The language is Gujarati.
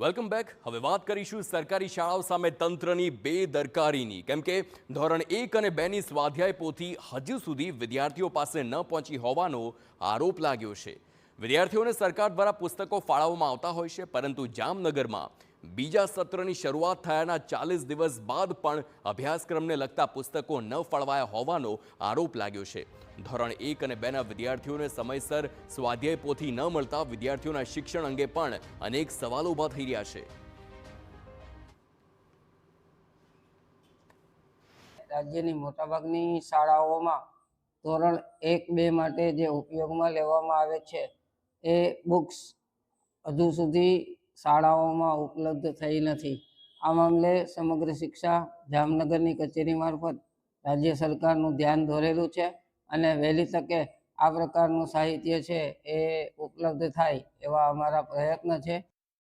Welcome back. હવે વાત કરીશું સરકારી શાળાઓ સામે તંત્રની બેદરકારીની. કેમ કે ધોરણ 1 અને 2 ની સ્વાધ્યાય પોથી હજુ સુધી વિદ્યાર્થીઓ પાસે ન પહોંચી હોવાનો આરોપ લાગ્યો છે. વિદ્યાર્થીઓને સરકાર દ્વારા પુસ્તકો ફાળવવામાં આવતા હોય છે, પરંતુ જામનગરમાં બીજા સત્રની શરૂઆત થયાના 40 દિવસ બાદ પણ અભ્યાસક્રમને લગતા પુસ્તકો ન ફાળવાયા હોવાનો આરોપ લાગ્યો છે. ધોરણ 1 અને 2ના વિદ્યાર્થીઓને સમયસર સ્વાધ્યાય પોથી ન મળતા વિદ્યાર્થીઓના શિક્ષણ અંગે પણ અનેક સવાલો ઊભા થઈ રહ્યા છે. રાજ્યની મોટાભાગની શાળાઓમાં ધોરણ 1-2 માટે જે ઉપયોગમાં લેવામાં આવે છે એ બુક્સ હજુ સુધી શાળાઓમાં ઉપલબ્ધ થઈ નથી. આ મામલે સમગ્ર શિક્ષા જામનગરની કચેરી મારફત રાજ્ય સરકારનું ધ્યાન દોરેલું છે અને વહેલી તકે આ પ્રકારનું સાહિત્ય છે એ ઉપલબ્ધ થાય એવા અમારા પ્રયત્ન છે.